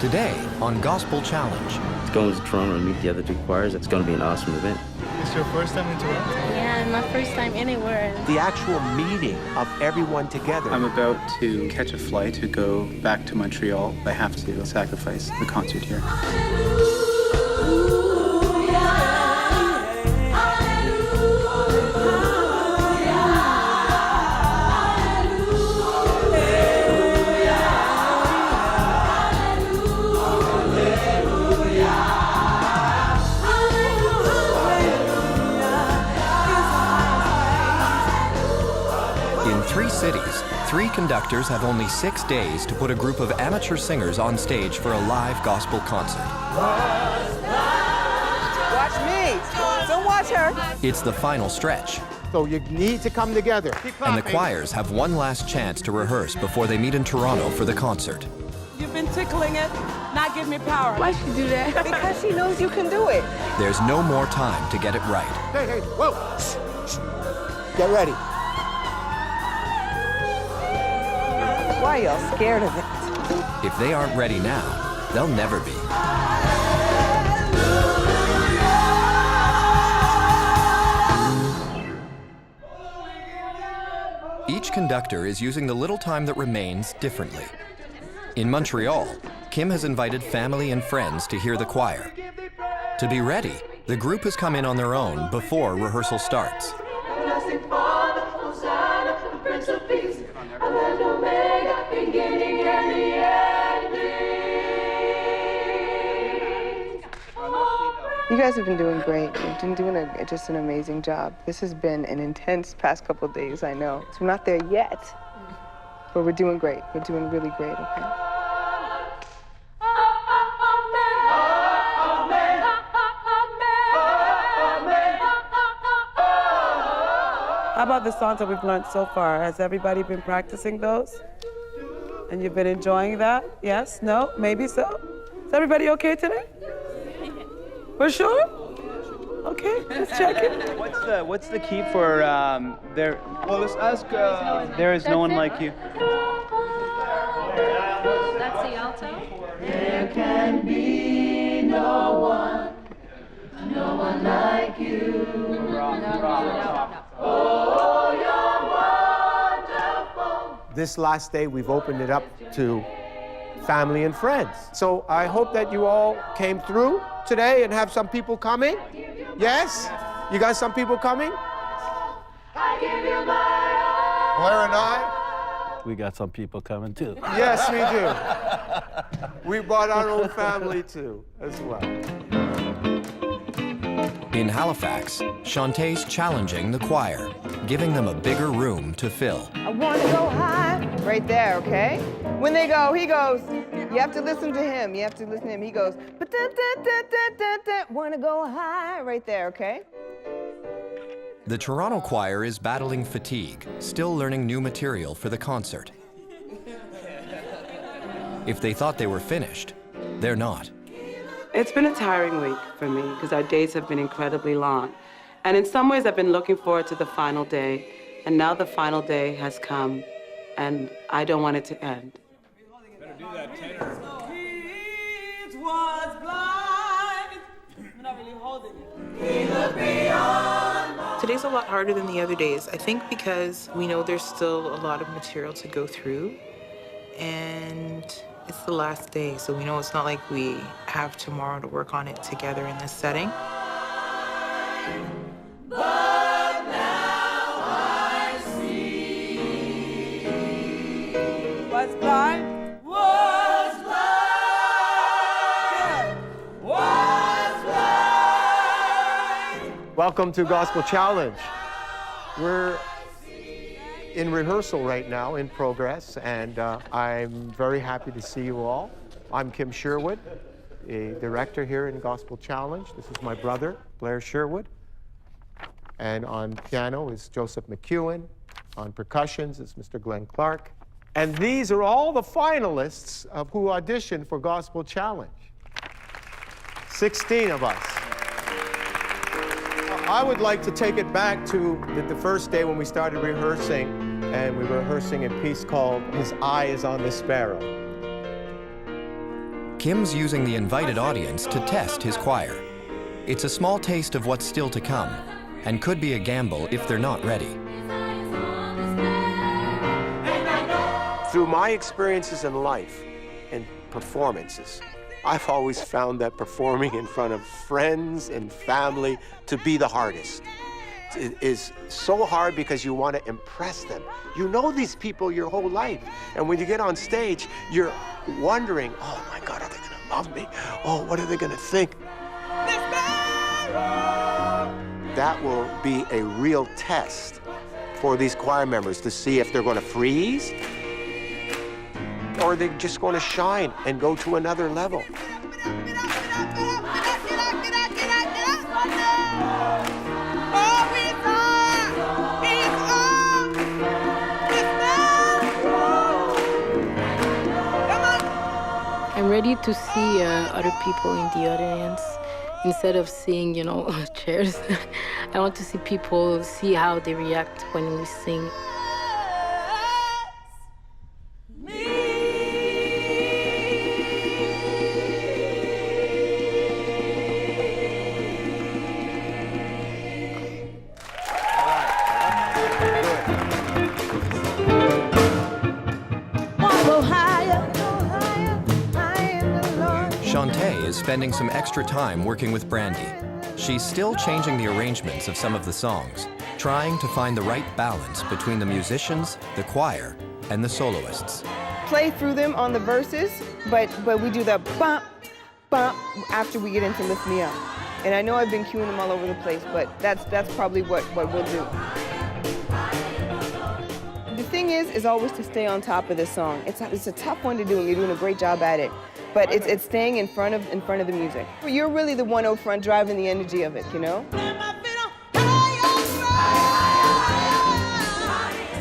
Today on Gospel Challenge. Going to Toronto to meet the other two choirs, it's going to be an awesome event. It's your first time in Toronto? Yeah, my first time anywhere. The actual meeting of everyone together. I'm about to catch a flight to go back to Montreal. I have to sacrifice the concert here. In 3 cities, 3 conductors have only 6 days to put a group of amateur singers on stage for a live gospel concert. Watch me. Don't watch her. It's the final stretch, So you need to come together. and the choirs have one last chance to rehearse before they meet in Toronto for the concert. You've been tickling it. Now give me power. Why she do that? Because she knows you can do it. There's no more time to get it right. Hey, whoa. Shh, shh. Get ready. Why are y'all scared of it? If they aren't ready now, they'll never be. Each conductor is using the little time that remains differently. In Montreal, Kim has invited family and friends to hear the choir. To be ready, the group has come in on their own before rehearsal starts. You guys have been doing great. You've been doing just an amazing job. This has been an intense past couple of days, I know. So we're not there yet, but we're doing great. We're doing really great, okay? How about the songs that we've learned so far? Has everybody been practicing those? And you've been enjoying that? Yes? No? Maybe so? Is everybody okay today? For sure? Okay, let's check it. What's the key for there? Well, let's ask. There is no one like you. That's the alto? There can be no one like you. Oh, you're wonderful. This last day, we've opened it up to family and friends. So I hope that you all came through today and have some people coming. Yes? You got some people coming? I give you my all. Blair and I? We got some people coming too. Yes, we do. We brought our own family too, as well. In Halifax, Shantae's challenging the choir, giving them a bigger room to fill. I want to go high. Right there, okay? When they go, he goes. You have to listen to him. You have to listen to him. He goes, want to go high. Right there, okay? The Toronto choir is battling fatigue, still learning new material for the concert. If they thought they were finished, they're not. It's been a tiring week for me because our days have been incredibly long. And in some ways, I've been looking forward to the final day. And now the final day has come, and I don't want it to end. Better do that tenor. He was blind. I'm not really holding it. Today's a lot harder than the other days, I think because we know there's still a lot of material to go through, and it's the last day, so we know it's not like we have tomorrow to work on it together in this setting. But now I see. Was blind. Was blind. Was blind. Welcome to Gospel Challenge. We're in rehearsal right now, in progress, and I'm very happy to see you all. I'm Kim Sherwood, a director here in Gospel Challenge. This is my brother, Blair Sherwood. And on piano is Joseph McEwen. On percussions is Mr. Glenn Clark. And these are all the finalists of who auditioned for Gospel Challenge. 16 of us. I would like to take it back to the first day when we started rehearsing, and we were rehearsing a piece called His Eye is on the Sparrow. Kim's using the invited audience to test his choir. It's a small taste of what's still to come, and could be a gamble if they're not ready. Through my experiences in life and performances, I've always found that performing in front of friends and family to be the hardest. It is so hard because you want to impress them. You know these people your whole life, and when you get on stage, you're wondering, oh my God, are they gonna love me? Oh, what are they gonna think? That will be a real test for these choir members to see if they're gonna freeze, or are they just gonna shine and go to another level? I'm ready to see other people in the audience instead of seeing, you know, chairs. I want to see people, see how they react when we sing. Shantae is spending some extra time working with Brandy. She's still changing the arrangements of some of the songs, trying to find the right balance between the musicians, the choir, and the soloists. Play through them on the verses, but we do the bump, bump after we get into Lift Me Up. And I know I've been cueing them all over the place, but that's probably what we'll do. The thing is always to stay on top of this song. It's a tough one to do, and you're doing a great job at it. But it's staying in front of the music. You're really the one up front driving the energy of it, you know?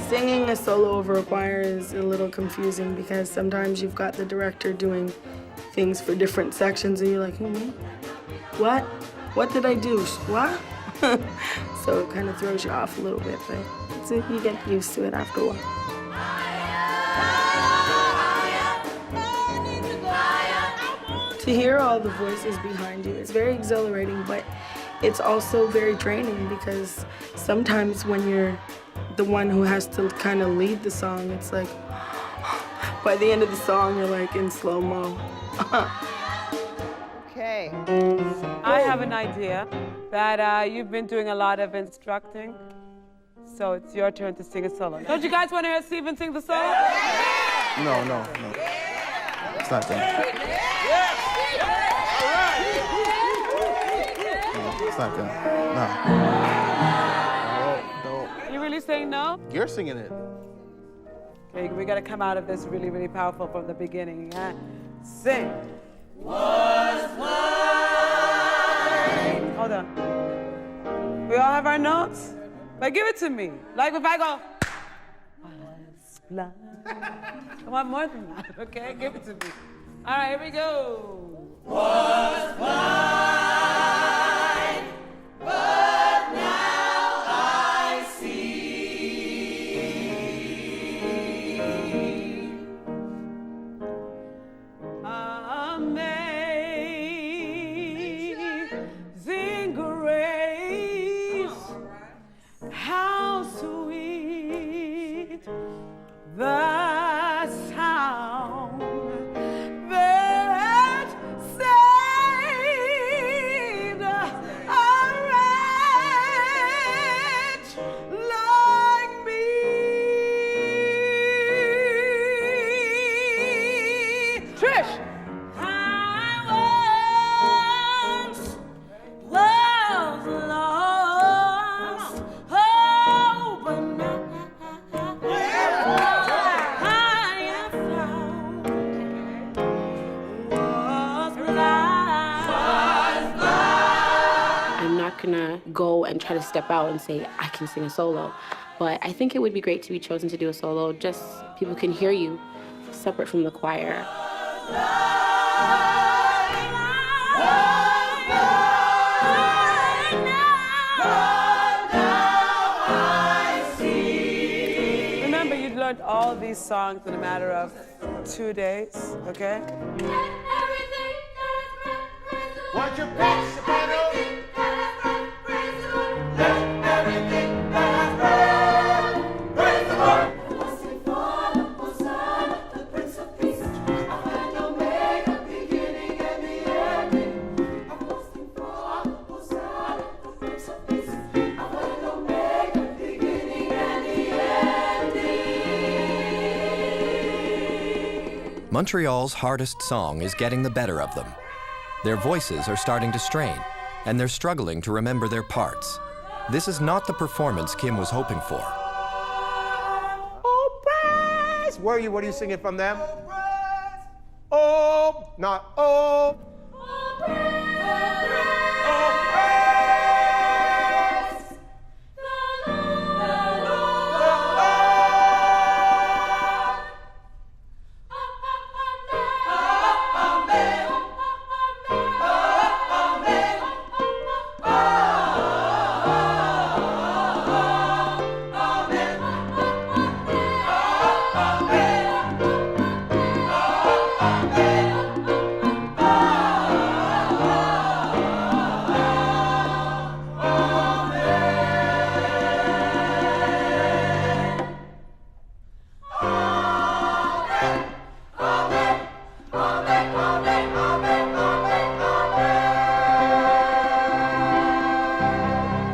Singing a solo over a choir is a little confusing because sometimes you've got the director doing things for different sections and you're like, what? What did I do? What? So it kind of throws you off a little bit, but you get used to it after a while. To hear all the voices behind you is very exhilarating, but it's also very draining because sometimes when you're the one who has to kind of lead the song, it's like, by the end of the song, you're like in slow-mo. Okay. I have an idea that you've been doing a lot of instructing, so it's your turn to sing a solo. Don't you guys want to hear Steven sing the solo? No. It's not done. It's not done. No. You really saying no? You're singing it. Okay, we gotta come out of this really, really powerful from the beginning. Sing. Hold on. We all have our notes? But give it to me. Like if I go, I want more than that, okay? Give it to me. All right, here we go. Was blind, but now I see. Amazing grace, how sweet the sound that saved a wretch like me. Trish! I once was lost, oh, but now I'm not gonna go and try to step out and say, I can sing a solo. But I think it would be great to be chosen to do a solo, just people can hear you separate from the choir. Remember, you learned all these songs in a matter of 2 days, okay? Montreal's hardest song is getting the better of them. Their voices are starting to strain, and they're struggling to remember their parts. This is not the performance Kim was hoping for. Oh, praise! Where are you? What are you singing from them? Oh, not oh. Oh, praise.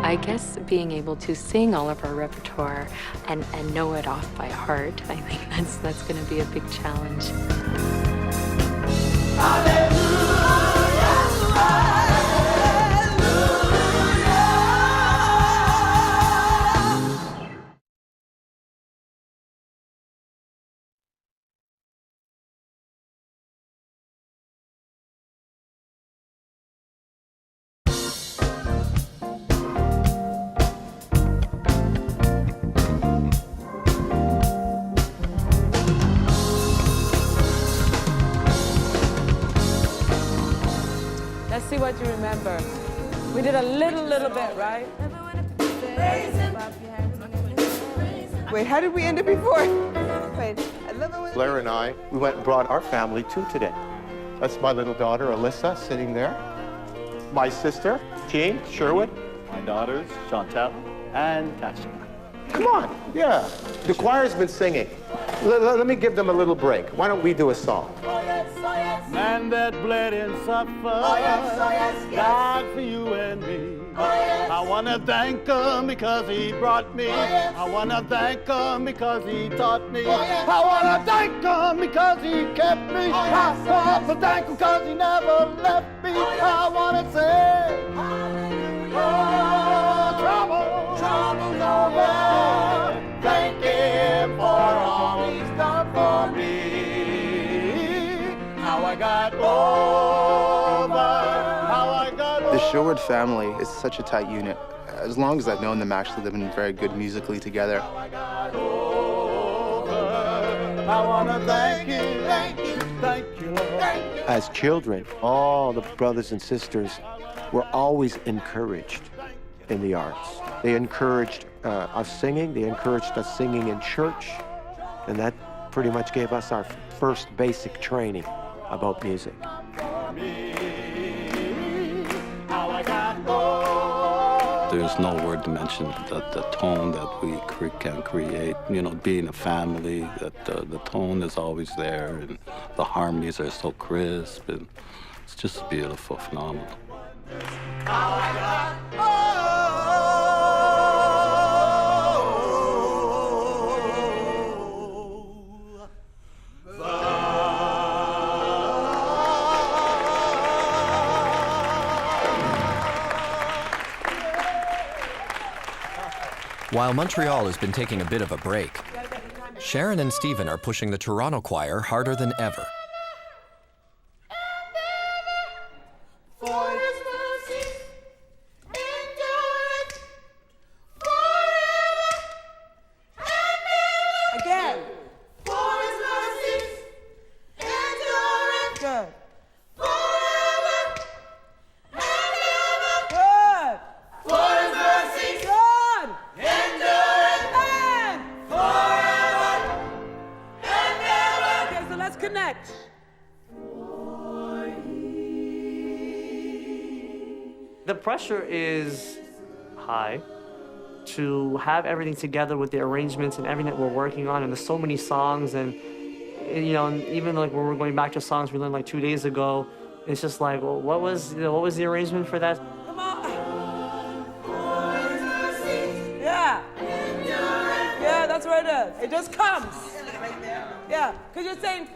I guess being able to sing all of our repertoire and know it off by heart, I think that's going to be a big challenge. Let's see what you remember. We did a little bit, right? Wait, how did we end it before? Wait, I love it when Blair and I, we went and brought our family too today. That's my little daughter, Alyssa, sitting there. My sister, Jean Sherwood. My daughters, Chantel and Tasha. Come on, yeah. The choir's been singing. Let me give them a little break. Why don't we do a song? Man that bled and suffered, died for you and me. I wanna thank him because he brought me. I wanna thank him because he taught me. I wanna thank him because he kept me. I wanna thank him because he never left me. I wanna say, oh, trouble's over. Thank him for all he's done for me. How I got over, how I got over. The Sherwood family is such a tight unit. As long as I've known them, actually, they've been very good musically together. I wanna thank you, Lord. As children, all the brothers and sisters were always encouraged in the arts. They encouraged us singing, they encouraged us singing in church, and that pretty much gave us our first basic training about music. There's no word to mention that the tone that we can create, you know, being a family, that the tone is always there, and the harmonies are so crisp, and it's just beautiful, phenomenal. While Montreal has been taking a bit of a break, Sharon and Stephen are pushing the Toronto choir harder than ever. Again. Good. Connect. The pressure is high to have everything together with the arrangements and everything that we're working on, and there's so many songs, and you know, and even like when we're going back to songs we learned like 2 days ago, it's just like, well, what was the arrangement for that? Come on. Yeah. Yeah, that's what it is. It just comes. Yeah, because you're saying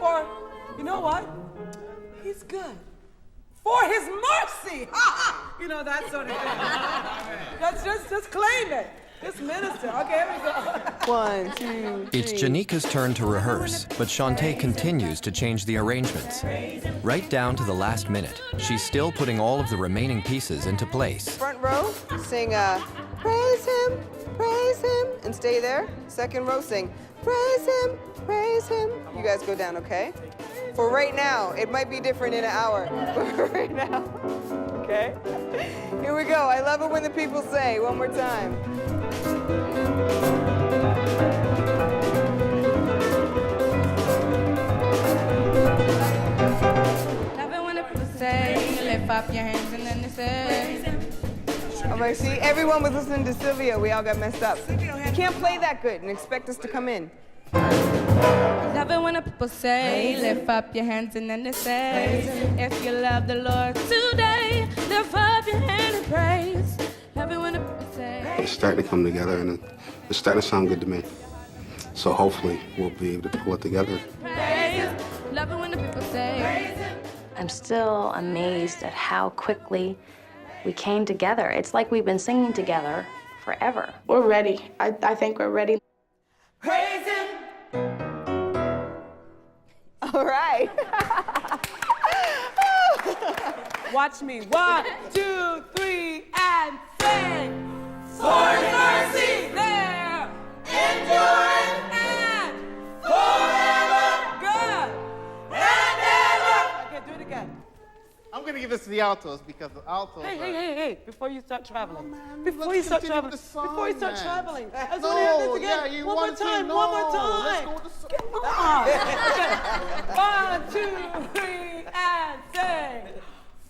You know what? He's good. For his mercy. You know, that sort of thing. Let's just claim it. Just minister. Okay, here we go. 1, 2, 3. It's Janika's turn to rehearse, but Shantae continues to change the arrangements. Right down to the last minute, she's still putting all of the remaining pieces into place. Front row, sing praise him, and stay there. Second row, sing praise him, praise him. You guys go down, okay? For right now, it might be different in an hour, but for right now, okay? Here we go. I love it when the people say, one more time. Love it when the people say, lift up your hands and then they say. I'm like, see, everyone was listening to Sylvia. We all got messed up. You can't play that good and expect us to come in. Love it when the people say, lift up your hands and then they say, if you love the Lord today, lift up your hand and praise. Love it when the people say. It's starting to come together and it's starting to sound good to me. So hopefully we'll be able to pull it together. Praise. Love it when the people say. I'm still amazed at how quickly we came together. It's like we've been singing together forever. We're ready. I think we're ready. Praise him. All right. Watch me. 1, 2, 3, and sing. For his mercy, there, endureth, and forever, good, and ever. Okay, do it again. I'm gonna give this to the altos because the altos. Hey! Before you start traveling, before you start traveling, let's want to hear this again. Yeah, one more time. Let's go with the song. Okay. 1, 2, 3, and sing.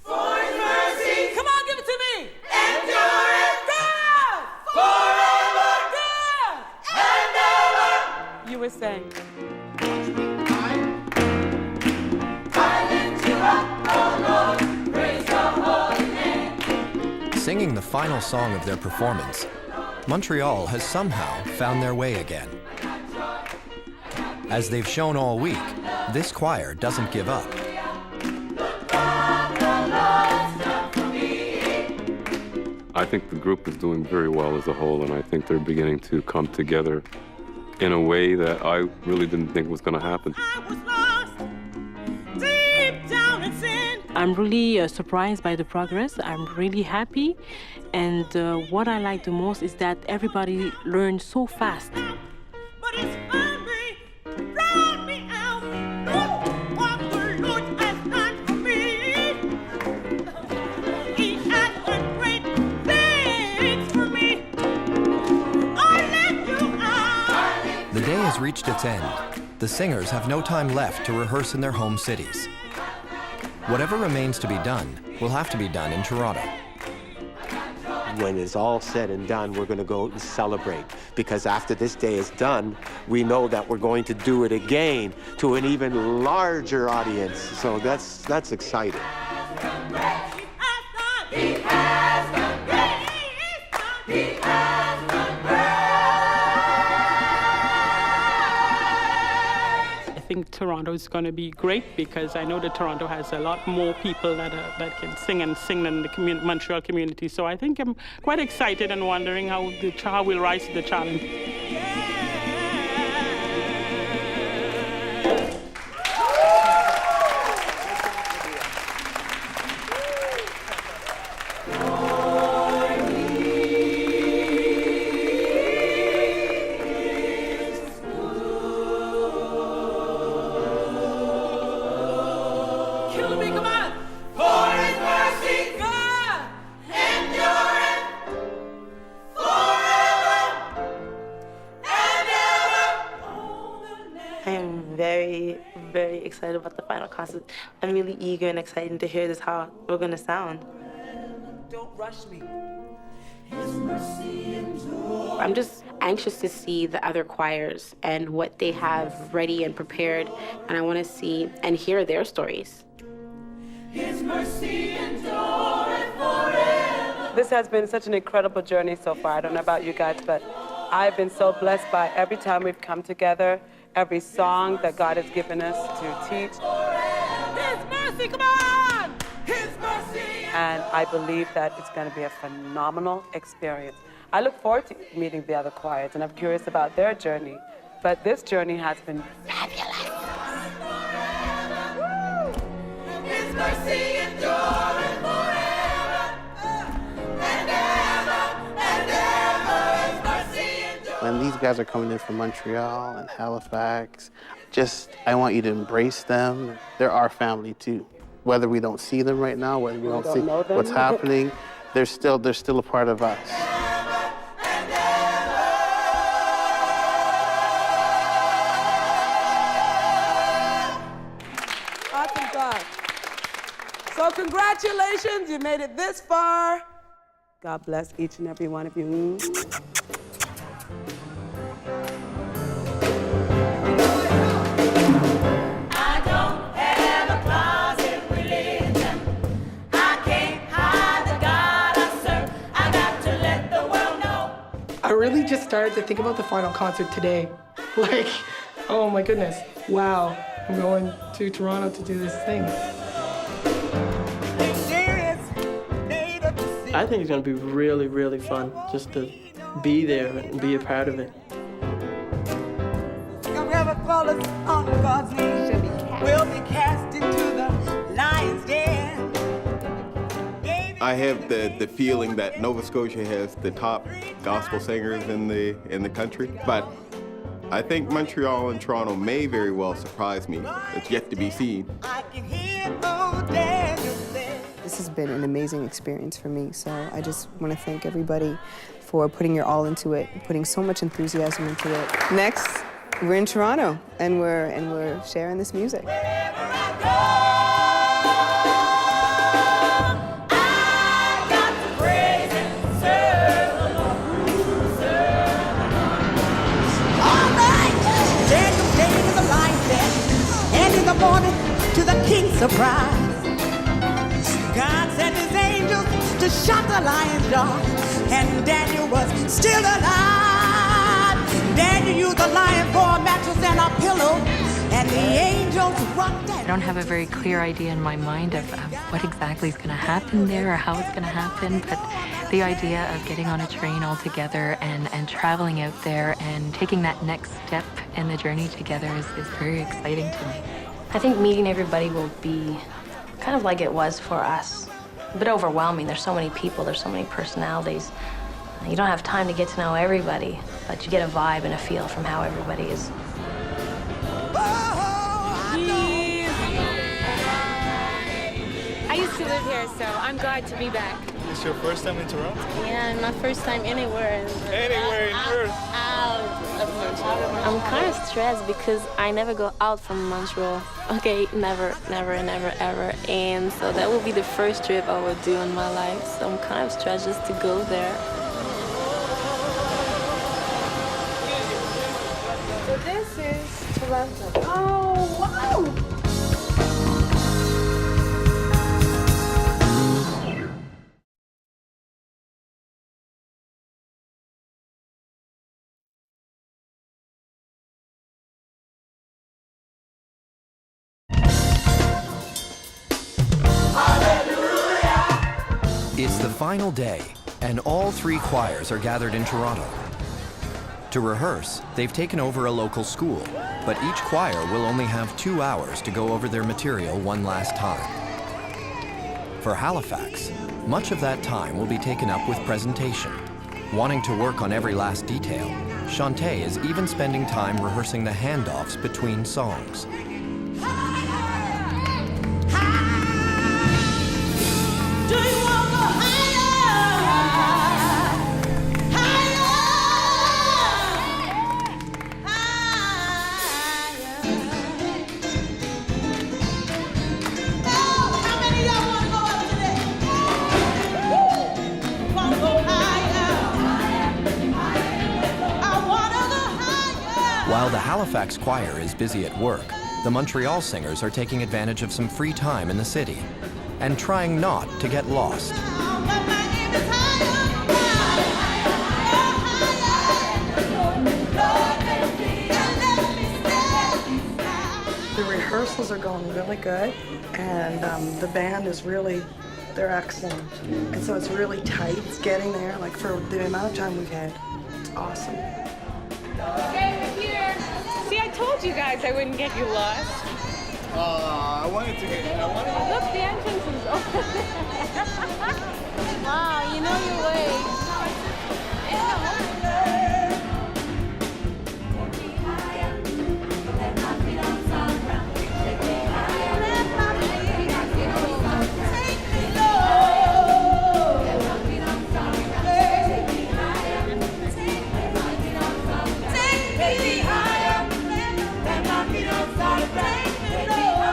For his mercy, Come on, give it to me. endureth, Good, forever, good. and ever. You were saying. Singing the final song of their performance, Montreal has somehow found their way again. As they've shown all week, this choir doesn't give up. I think the group is doing very well as a whole, and I think they're beginning to come together in a way that I really didn't think was going to happen. I'm really surprised by the progress. I'm really happy. And what I like the most is that everybody learns so fast. The day has reached its end. The singers have no time left to rehearse in their home cities. Whatever remains to be done will have to be done in Toronto. When it's all said and done, we're going to go and celebrate, because after this day is done, we know that we're going to do it again to an even larger audience. So that's exciting. I think Toronto is going to be great because I know that Toronto has a lot more people that can sing than the Montreal community. So I think I'm quite excited and wondering how we'll rise to the challenge. Very excited about the final concert. I'm really eager and excited to hear how we're gonna sound. Don't rush me. I'm just anxious to see the other choirs and what they have ready and prepared, and I want to see and hear their stories. His mercy endureth forever. This has been such an incredible journey so far. I don't know about you guys, but I've been so blessed by every time we've come together, every song that God has given us to teach. mercy, come on! His mercy. And I believe that it's going to be a phenomenal experience. I look forward to meeting the other choirs, and I'm curious about their journey. But this journey has been fabulous. His mercy enduring forever, and ever His mercy endures. When these guys are coming in from Montreal and Halifax, I want you to embrace them. They're our family too. Whether we don't see them right now, whether we don't see what's happening, they're still a part of us. Awesome God. So congratulations, you made it this far. God bless each and every one of you. I really just started to think about the final concert today. Like, oh my goodness, wow, I'm going to Toronto to do this thing. I think it's going to be really, really fun just to be there and be a part of it. Whoever falls on God's knees will be cast into the lion's den. I have the feeling that Nova Scotia has the top gospel singers in the country, but I think Montreal and Toronto may very well surprise me. It's yet to be seen. This has been an amazing experience for me, so I just want to thank everybody for putting your all into it, putting so much enthusiasm into it. Next, we're in Toronto, and we're sharing this music. Morning to the king's surprise. God sent his angels to shut the lion's jaw, and Daniel was still alive. Daniel used the lion for a mattress and a pillow, and the angels rocked it. I don't have a very clear idea in my mind of what exactly is going to happen there or how it's going to happen, but the idea of getting on a train all together and traveling out there and taking that next step in the journey together is very exciting to me. I think meeting everybody will be kind of like it was for us. A bit overwhelming. There's so many people, there's so many personalities. You don't have time to get to know everybody, but you get a vibe and a feel from how everybody is. I used to live here, so I'm glad to be back. It's your first time in Toronto? Yeah, my first time anywhere. Anywhere in Earth? Out of Montreal. I'm kind of stressed because I never go out from Montreal. Okay, never, ever. And so that will be the first trip I will do in my life. So I'm kind of stressed just to go there. So this is Toronto. Oh, wow! It's the final day, and all three choirs are gathered in Toronto. To rehearse, they've taken over a local school, but each choir will only have 2 hours to go over their material one last time. For Halifax, much of that time will be taken up with presentation. Wanting to work on every last detail, Shantae is even spending time rehearsing the handoffs between songs. While the Halifax choir is busy at work, the Montreal singers are taking advantage of some free time in the city and trying not to get lost. The rehearsals are going really good, and the band is really, they're excellent. And so it's really tight. It's getting there, like for the amount of time we've had. It's awesome. Okay, we're here. See, I told you guys I wouldn't get you lost. I wanted to get. Look, the entrance is open. Wow, you know your way.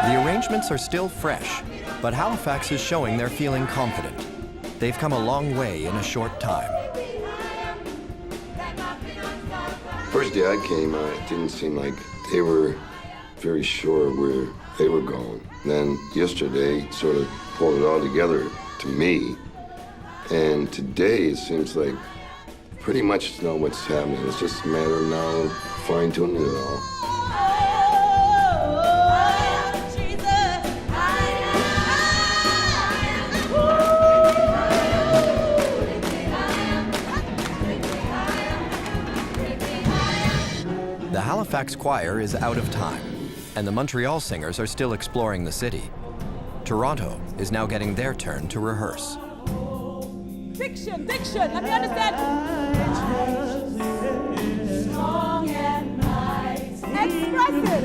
The arrangements are still fresh, but Halifax is showing they're feeling confident. They've come a long way in a short time. First day I came, it didn't seem like they were very sure where they were going. Then yesterday sort of pulled it all together to me. And today it seems like pretty much know what's happening. It's just a matter of now fine-tuning it all. The Halifax choir is out of time, and the Montreal singers are still exploring the city. Toronto is now getting their turn to rehearse. Diction, let me understand. Express it.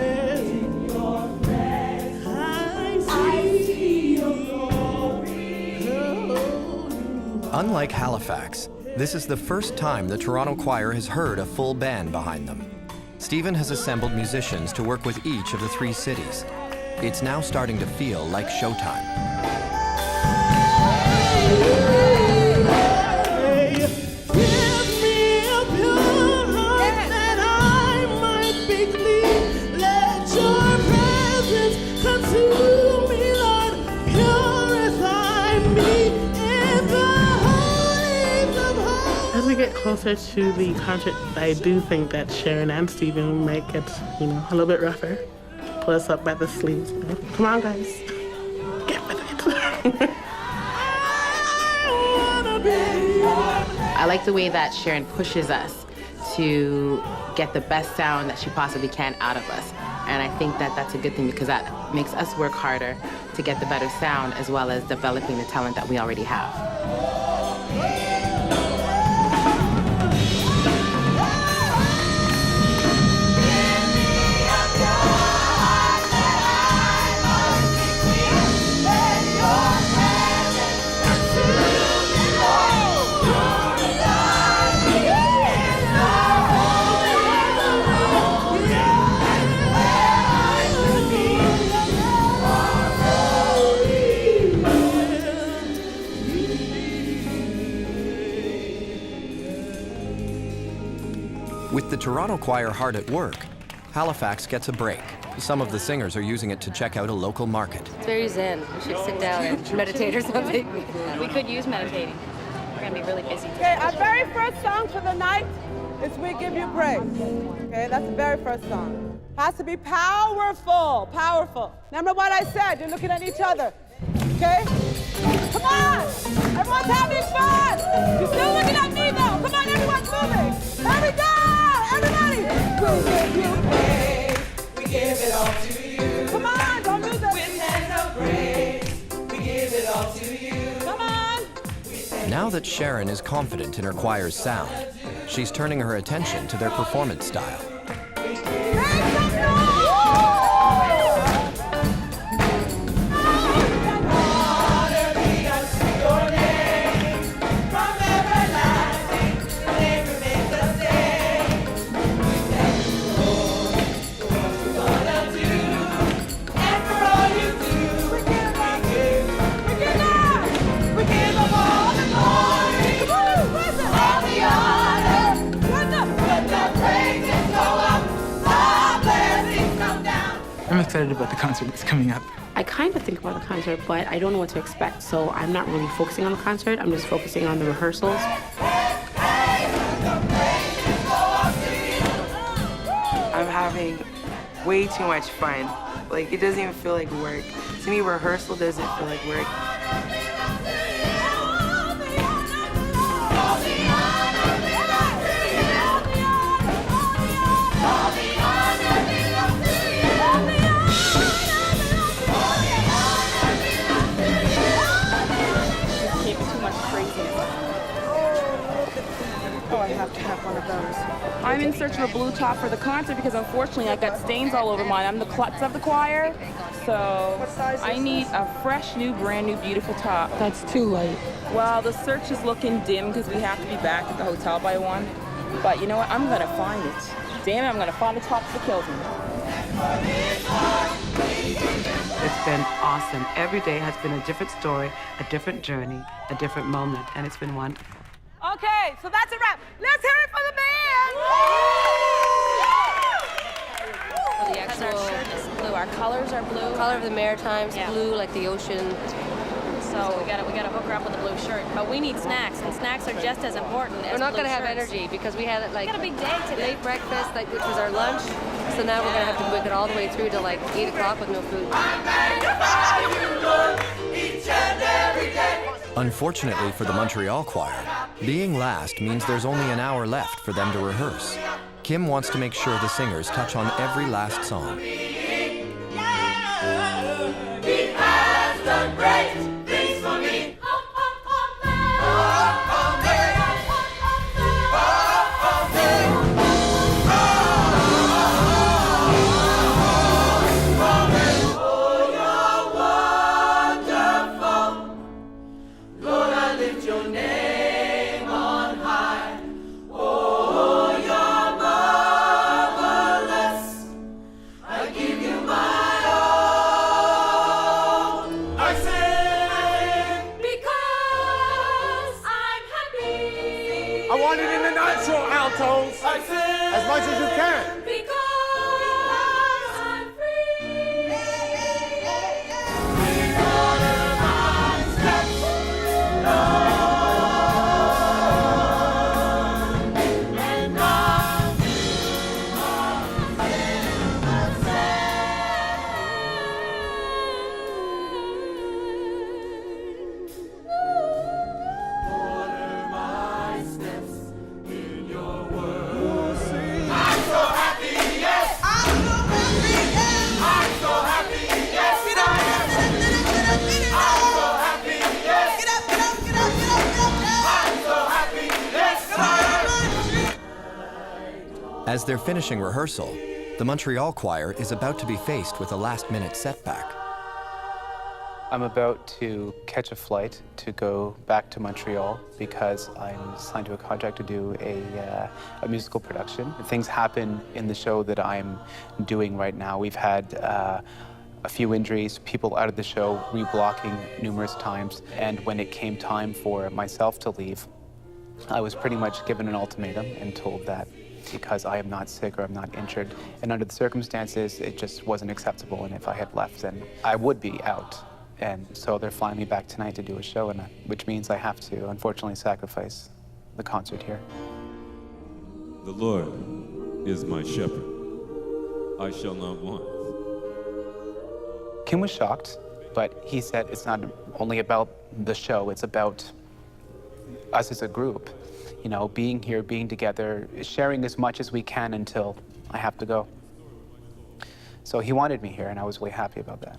Unlike Halifax, this is the first time the Toronto choir has heard a full band behind them. Stephen has assembled musicians to work with each of the three cities. It's now starting to feel like showtime. As we get closer to the concert, I do think that Sharon and Stephen might get, a little bit rougher. Pull us up by the sleeves. Come on, guys. Get with it. I like the way that Sharon pushes us to get the best sound that she possibly can out of us. And I think that that's a good thing because that makes us work harder to get the better sound as well as developing the talent that we already have. With the Toronto choir hard at work, Halifax gets a break. Some of the singers are using it to check out a local market. It's very zen. We should sit down and meditate or something. We could use meditating. We're going to be really busy. Okay, our very first song for the night is We Give You Praise. Okay, that's the very first song. Has to be powerful, powerful. Remember what I said, you're looking at each other. Okay? Come on! Everyone's having fun! You're still looking at me though! Come on, everyone's moving! Here we go! Everybody! We give you praise. We give it all to you. Come on, don't lose it. With hands of praise. We give it all to you. Come on! Now that Sharon is confident in her choir's sound, she's turning her attention to their performance style. I'm excited about the concert that's coming up. I kind of think about the concert, but I don't know what to expect, so I'm not really focusing on the concert. I'm just focusing on the rehearsals. I'm having way too much fun. Like, it doesn't even feel like work. To me, rehearsal doesn't feel like work. Oh, I have to have one of those. I'm in search of a blue top for the concert because unfortunately I got stains all over mine. I'm the klutz of the choir, so I need a fresh, new, brand new, beautiful top. That's too late. Well, the search is looking dim because we have to be back at the hotel by 1. But you know what? I'm gonna find it. Damn it, I'm gonna find the top that kills me. It's been awesome. Every day has been a different story, a different journey, a different moment, and it's been wonderful. Okay, so that's a wrap. Let's hear it for the band! For the actual our shirt is blue. Our colors are blue. Color of the Maritimes, blue like the ocean. So we gotta hook her up with a blue shirt. But we need snacks, and snacks are just as important as We're not blue going to have shirts. energy because we had like We got a big day today. late breakfast, which was our lunch. So now we're going to have to work it all the way through to like 8 o'clock with no food. Unfortunately for the Montreal choir, being last means there's only an hour left for them to rehearse. Kim wants to make sure the singers touch on every last song. I want it in the natural altos. As much as you can. As they're finishing rehearsal, the Montreal choir is about to be faced with a last-minute setback. I'm about to catch a flight to go back to Montreal because I'm signed to a contract to do a musical production. Things happen in the show that I'm doing right now. We've had a few injuries, people out of the show, reblocking numerous times, and when it came time for myself to leave, I was pretty much given an ultimatum and told that because I am not sick or I'm not injured. And under the circumstances, it just wasn't acceptable. And if I had left, then I would be out. And so they're flying me back tonight to do a show, which means I have to, unfortunately, sacrifice the concert here. The Lord is my shepherd. I shall not want. Kim was shocked, but he said it's not only about the show, it's about us as a group. You know, being here, being together, sharing as much as we can until I have to go. So he wanted me here, and I was really happy about that.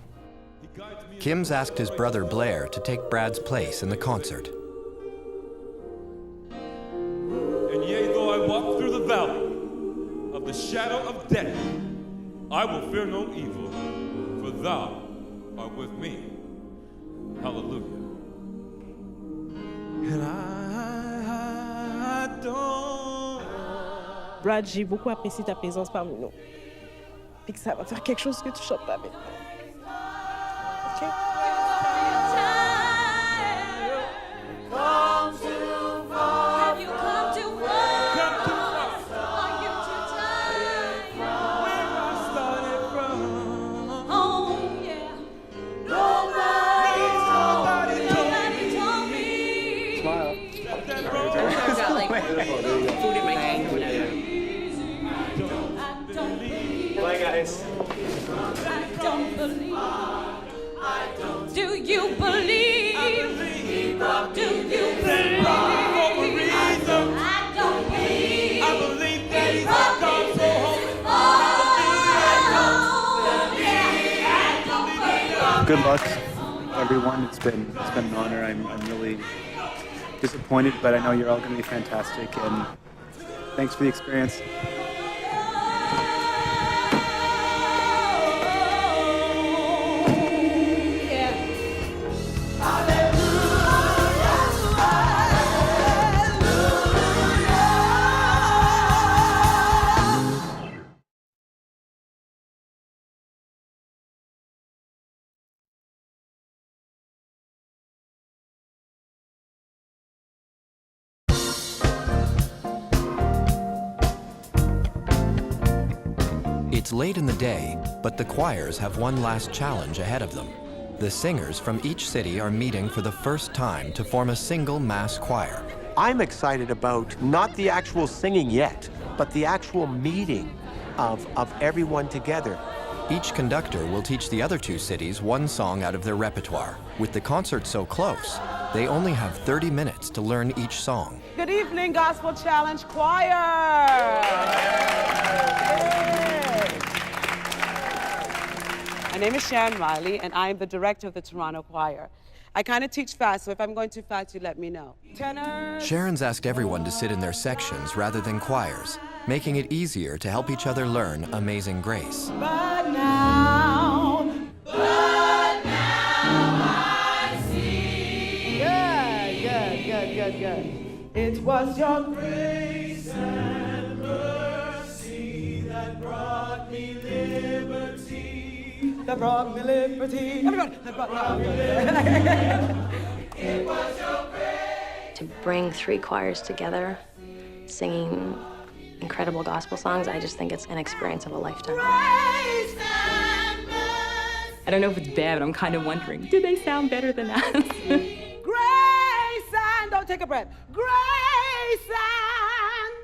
Kim's asked his brother Blair to take Brad's place in the concert. And yea, though I walk through the valley of the shadow of death, I will fear no evil, for thou art with me. Hallelujah. And I don't... Brad, j'ai beaucoup apprécié ta présence parmi nous. Puis que ça va faire quelque chose que tu chantes pas maintenant. OK? Bye, guys. believe? Do you believe? For a reason. I don't believe. I believe that he's a God so holy. Good luck, everyone. It's been an honor. I'm really disappointed, but I know you're all going to be fantastic, and thanks for the experience. It's late in the day, but the choirs have one last challenge ahead of them. The singers from each city are meeting for the first time to form a single mass choir. I'm excited about not the actual singing yet, but the actual meeting of everyone together. Each conductor will teach the other two cities one song out of their repertoire. With the concert so close, they only have 30 minutes to learn each song. Good evening, Gospel Challenge Choir. My name is Sharon Riley, and I am the director of the Toronto Choir. I kind of teach fast, so if I'm going too fast, you let me know. Tenors. Sharon's asked everyone to sit in their sections rather than choirs, making it easier to help each other learn Amazing Grace. But now I see. Good. It was your Grace and mercy that brought me liberty. that brought me liberty. Everybody, that brought me liberty. It was your grace. To bring three choirs together, singing incredible gospel songs, I just think it's an experience of a lifetime. I don't know if it's bad, but I'm kind of wondering, do they sound better than us? Grace and, don't take a breath. Grace and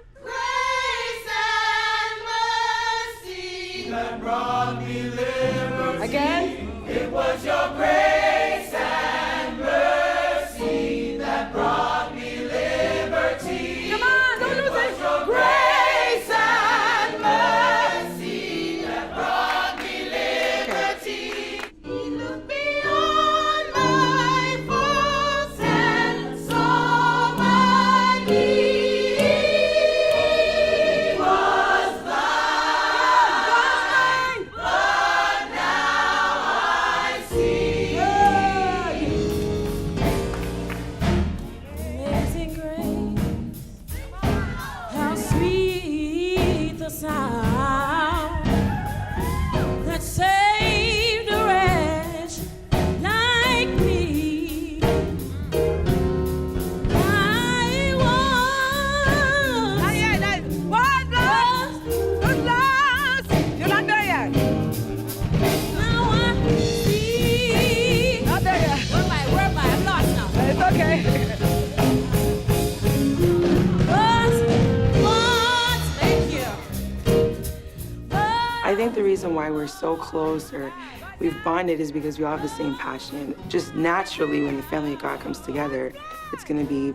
mercy that brought me liberty. Again. It was your grace and mercy that brought me liberty. Come on, don't lose it. Grace and mercy that brought me liberty. He looked beyond my faults and saw my need. Was blind, but now I see. Amazing grace, how sweet the sound that saved a wretch like me. I was lost. You're not there yet. Now I see. Not there yet. Where am I? I'm lost now. It's okay. Thank you. I think the reason why we're so close or we've bonded is because we all have the same passion. Just naturally, when the family of God comes together, it's gonna be,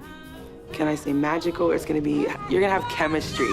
can I say magical, or it's gonna be, you're gonna have chemistry.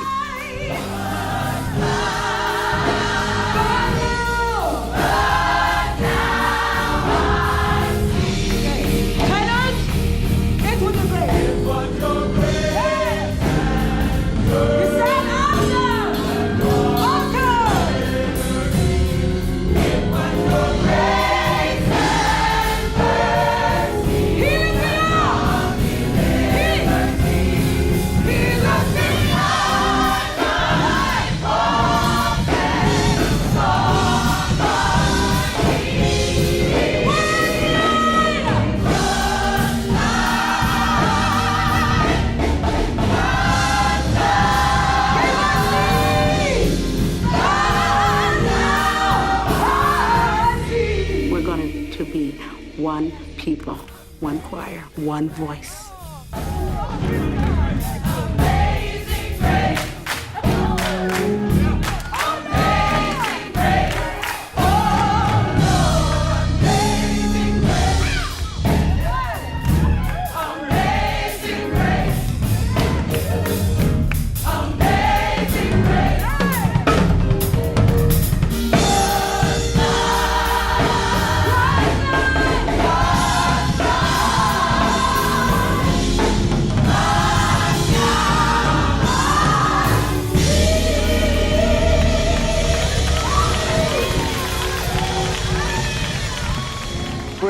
We're going to be one people, one choir, one voice.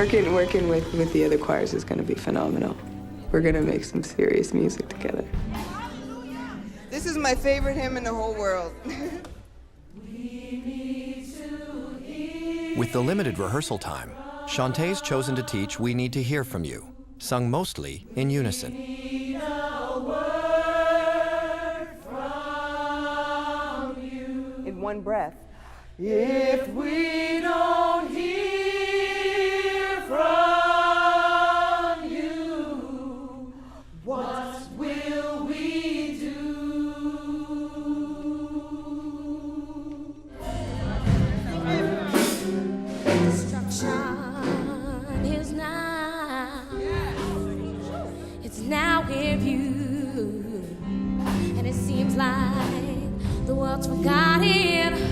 Working with the other choirs is going to be phenomenal. We're going to make some serious music together. This is my favorite hymn in the whole world. With the limited rehearsal time, Shantae's chosen to teach We Need to Hear From You, sung mostly in unison. In one breath. If we don't hear from you, what will we do? Destruction is now. It's now with you. And it seems like the world's forgotten.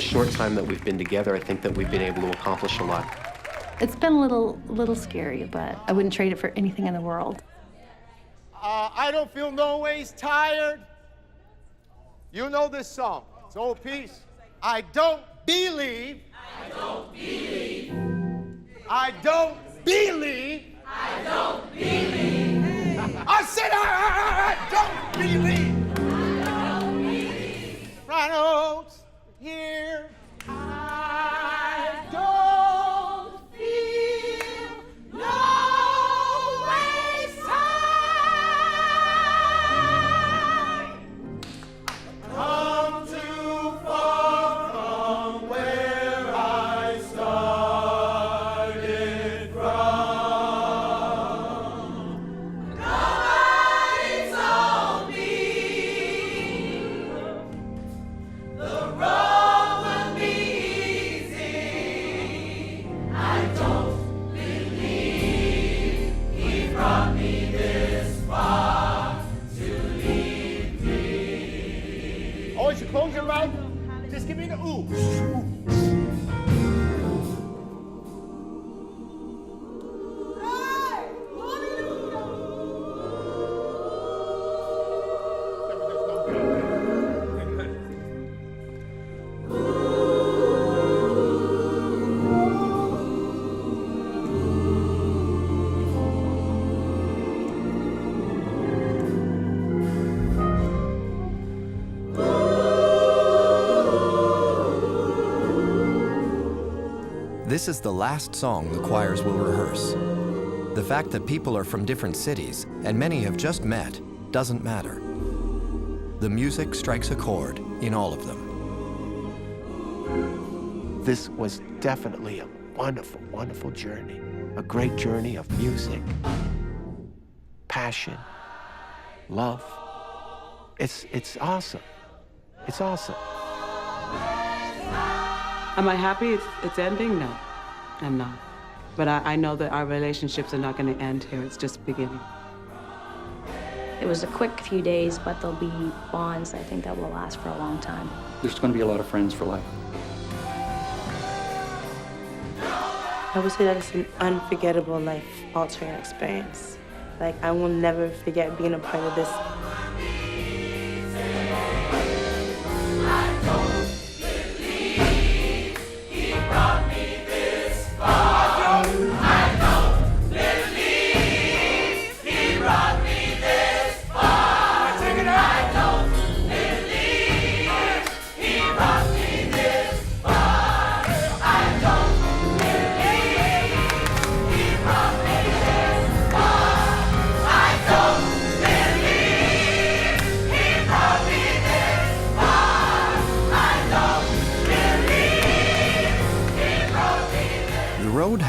Short time that we've been together, I think that we've been able to accomplish a lot. It's been a little scary, but I wouldn't trade it for anything in the world. I don't feel no ways tired. You know this song. It's Old Peace. I don't believe. I don't believe. I don't believe. I don't believe. I said I don't believe. I don't believe. Right notes. Here, I don't feel no waste time. Come too far from where I started from. Nobody told me the road. Close your mouth. Just give me the ooh. This is the last song the choirs will rehearse. The fact that people are from different cities and many have just met doesn't matter. The music strikes a chord in all of them. This was definitely a wonderful, wonderful journey. A great journey of music, passion, love. It's awesome. It's awesome. Am I happy it's ending? No, I'm not. But I know that our relationships are not going to end here. It's just beginning. It was a quick few days, but there'll be bonds, I think, that will last for a long time. There's going to be a lot of friends for life. I would say that it's an unforgettable, life-altering experience. Like, I will never forget being a part of this.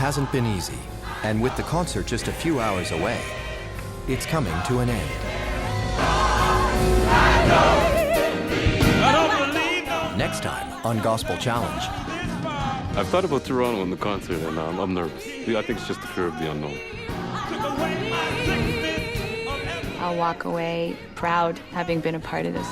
hasn't been easy, and with the concert just a few hours away, it's coming to an end. Next time on Gospel Challenge. I've thought about Toronto and the concert, and I'm nervous. I think it's just the fear of the unknown. I'll walk away proud having been a part of this.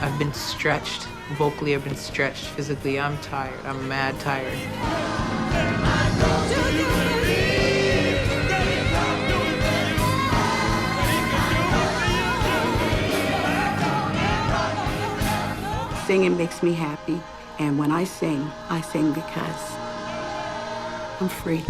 I've been stretched. Vocally, I've been stretched. Physically, I'm tired. I'm mad tired. Singing makes me happy, and when I sing because I'm free.